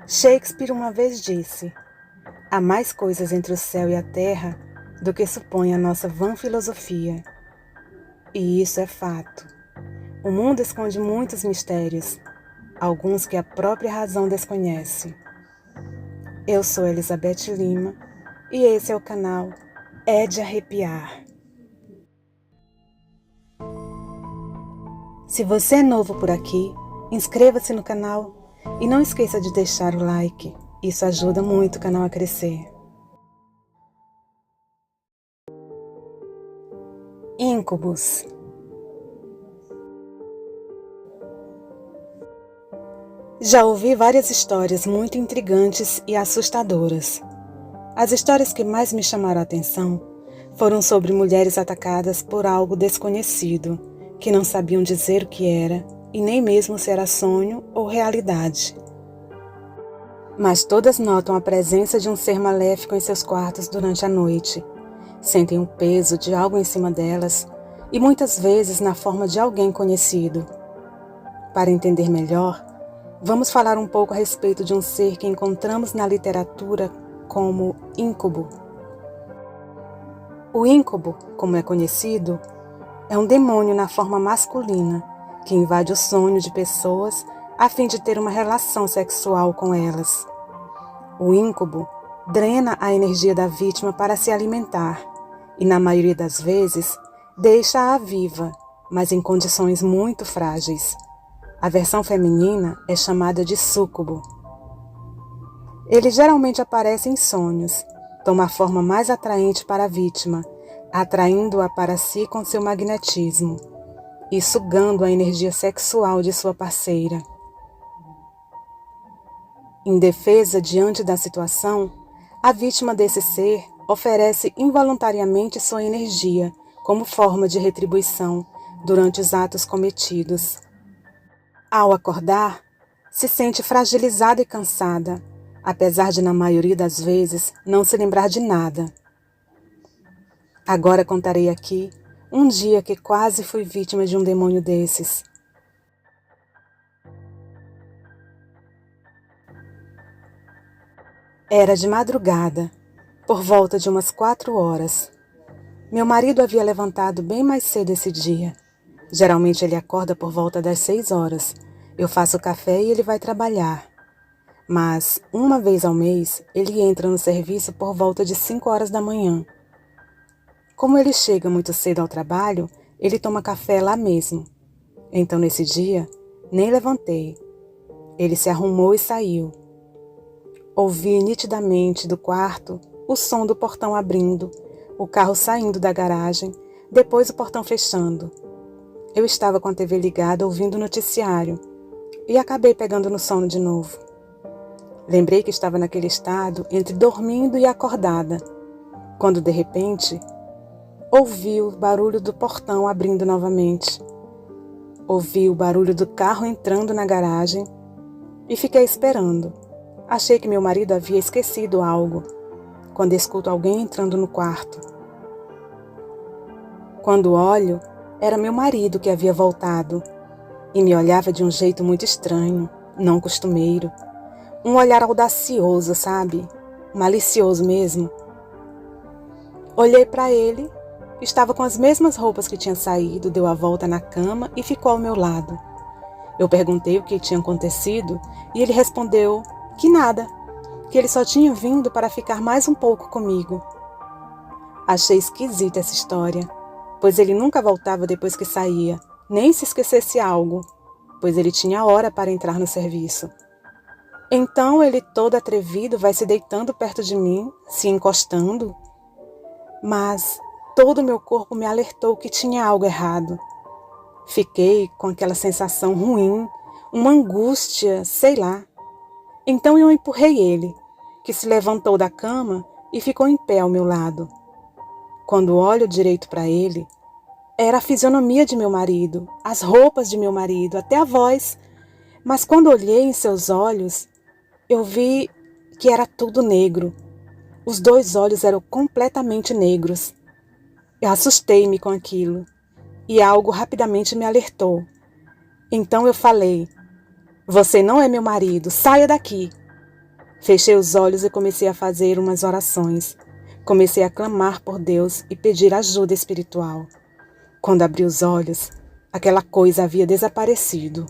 Shakespeare uma vez disse: há mais coisas entre o céu e a terra do que supõe a nossa vã filosofia. E isso é fato. O mundo esconde muitos mistérios, alguns que a própria razão desconhece. Eu sou Elizabeth Lima e esse é o canal É de Arrepiar. Se você é novo por aqui, inscreva-se no canal e não esqueça de deixar o like. Isso ajuda muito o canal a crescer. Íncubos. Já ouvi várias histórias muito intrigantes e assustadoras. As histórias que mais me chamaram a atenção foram sobre mulheres atacadas por algo desconhecido, que não sabiam dizer o que era e nem mesmo se era sonho ou realidade. Mas todas notam a presença de um ser maléfico em seus quartos durante a noite, sentem o peso de algo em cima delas e muitas vezes na forma de alguém conhecido. Para entender melhor, vamos falar um pouco a respeito de um ser que encontramos na literatura como íncubo. O íncubo, como é conhecido, é um demônio na forma masculina que invade o sonho de pessoas a fim de ter uma relação sexual com elas. O íncubo drena a energia da vítima para se alimentar e, na maioria das vezes, deixa-a viva, mas em condições muito frágeis. A versão feminina é chamada de súcubo. Ele geralmente aparece em sonhos, toma a forma mais atraente para a vítima, atraindo-a para si com seu magnetismo e sugando a energia sexual de sua parceira. Indefesa diante da situação, a vítima desse ser oferece involuntariamente sua energia como forma de retribuição durante os atos cometidos. Ao acordar, se sente fragilizada e cansada, apesar de, na maioria das vezes, não se lembrar de nada. Agora contarei aqui um dia que quase fui vítima de um demônio desses. Era de madrugada, por volta de umas 4 horas. Meu marido havia levantado bem mais cedo esse dia. Geralmente ele acorda por volta das 6 horas. Eu faço café e ele vai trabalhar. Mas, uma vez ao mês, ele entra no serviço por volta de 5 horas da manhã. Como ele chega muito cedo ao trabalho, ele toma café lá mesmo. Então, nesse dia, nem levantei. Ele se arrumou e saiu. Ouvi nitidamente do quarto o som do portão abrindo, o carro saindo da garagem, depois o portão fechando. Eu estava com a TV ligada ouvindo o noticiário e acabei pegando no sono de novo. Lembrei que estava naquele estado entre dormindo e acordada, quando de repente ouvi o barulho do portão abrindo novamente. Ouvi o barulho do carro entrando na garagem e fiquei esperando. Achei que meu marido havia esquecido algo, quando escuto alguém entrando no quarto. Quando olho, era meu marido que havia voltado e me olhava de um jeito muito estranho, não costumeiro. Um olhar audacioso, sabe? Malicioso mesmo. Olhei para ele, estava com as mesmas roupas que tinha saído, deu a volta na cama e ficou ao meu lado. Eu perguntei o que tinha acontecido e ele respondeu que nada, que ele só tinha vindo para ficar mais um pouco comigo. Achei esquisita essa história, pois ele nunca voltava depois que saía, nem se esquecesse algo, pois ele tinha hora para entrar no serviço. Então ele, todo atrevido, vai se deitando perto de mim, se encostando. Mas todo o meu corpo me alertou que tinha algo errado. Fiquei com aquela sensação ruim, uma angústia, sei lá. Então eu empurrei ele, que se levantou da cama e ficou em pé ao meu lado. Quando olho direito para ele, era a fisionomia de meu marido, as roupas de meu marido, até a voz. Mas quando olhei em seus olhos, eu vi que era tudo negro. Os 2 olhos eram completamente negros. Eu assustei-me com aquilo e algo rapidamente me alertou. Então eu falei: você não é meu marido, saia daqui. Fechei os olhos e comecei a fazer umas orações. Comecei a clamar por Deus e pedir ajuda espiritual. Quando abri os olhos, aquela coisa havia desaparecido.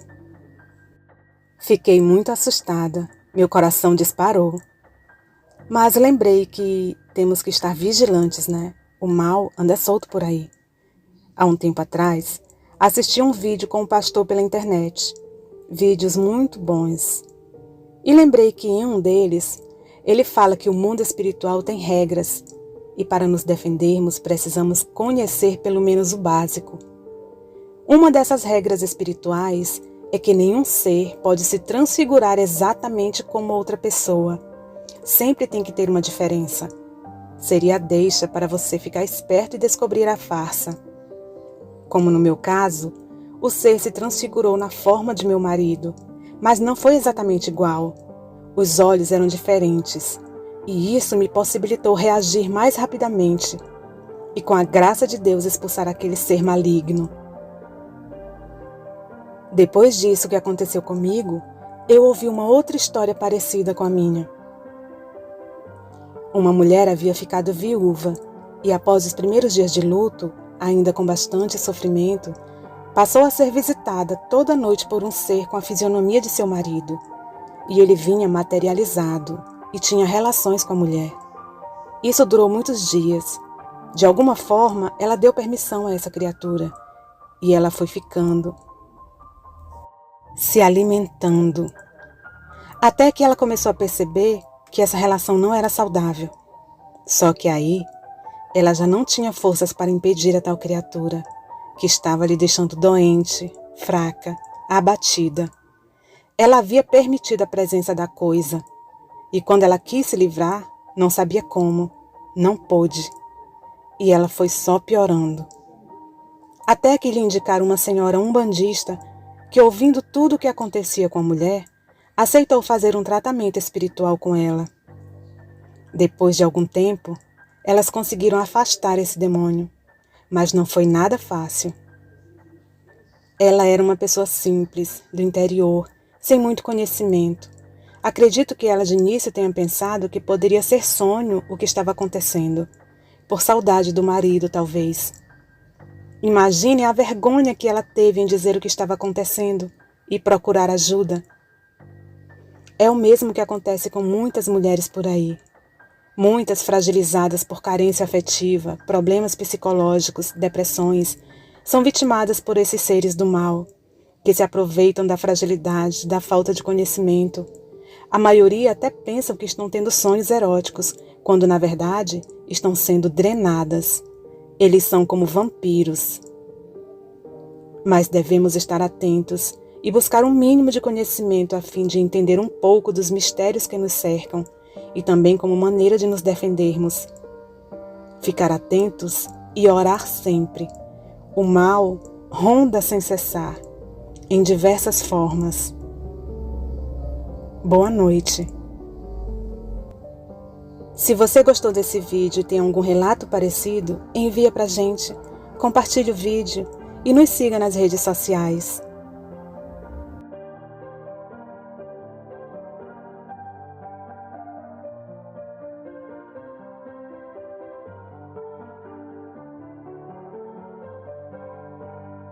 Fiquei muito assustada. Meu coração disparou. Mas lembrei que temos que estar vigilantes, né? O mal anda solto por aí. Há um tempo atrás, assisti um vídeo com um pastor pela internet. Vídeos muito bons. E lembrei que em um deles, ele fala que o mundo espiritual tem regras e para nos defendermos precisamos conhecer pelo menos o básico. Uma dessas regras espirituais é que nenhum ser pode se transfigurar exatamente como outra pessoa. Sempre tem que ter uma diferença. Seria a deixa para você ficar esperto e descobrir a farsa. Como no meu caso, o ser se transfigurou na forma de meu marido, mas não foi exatamente igual. Os olhos eram diferentes, e isso me possibilitou reagir mais rapidamente e, com a graça de Deus, expulsar aquele ser maligno. Depois disso que aconteceu comigo, eu ouvi uma outra história parecida com a minha. Uma mulher havia ficado viúva e, após os primeiros dias de luto, ainda com bastante sofrimento, passou a ser visitada toda noite por um ser com a fisionomia de seu marido. E ele vinha materializado e tinha relações com a mulher. Isso durou muitos dias. De alguma forma, ela deu permissão a essa criatura. E ela foi ficando, se alimentando. Até que ela começou a perceber que essa relação não era saudável. Só que aí, ela já não tinha forças para impedir a tal criatura, que estava lhe deixando doente, fraca, abatida. Ela havia permitido a presença da coisa, e quando ela quis se livrar, não sabia como, não pôde, e ela foi só piorando. Até que lhe indicaram uma senhora umbandista que, ouvindo tudo o que acontecia com a mulher, aceitou fazer um tratamento espiritual com ela. Depois de algum tempo, elas conseguiram afastar esse demônio, mas não foi nada fácil. Ela era uma pessoa simples, do interior, sem muito conhecimento. Acredito que ela de início tenha pensado que poderia ser sonho o que estava acontecendo, por saudade do marido, talvez. Imagine a vergonha que ela teve em dizer o que estava acontecendo e procurar ajuda. É o mesmo que acontece com muitas mulheres por aí. Muitas fragilizadas por carência afetiva, problemas psicológicos, depressões, são vitimadas por esses seres do mal, que se aproveitam da fragilidade, da falta de conhecimento. A maioria até pensam que estão tendo sonhos eróticos, quando na verdade estão sendo drenadas. Eles são como vampiros. Mas devemos estar atentos e buscar um mínimo de conhecimento a fim de entender um pouco dos mistérios que nos cercam e também como maneira de nos defendermos. Ficar atentos e orar sempre. O mal ronda sem cessar, em diversas formas. Boa noite. Se você gostou desse vídeo e tem algum relato parecido, envia pra gente, compartilhe o vídeo e nos siga nas redes sociais.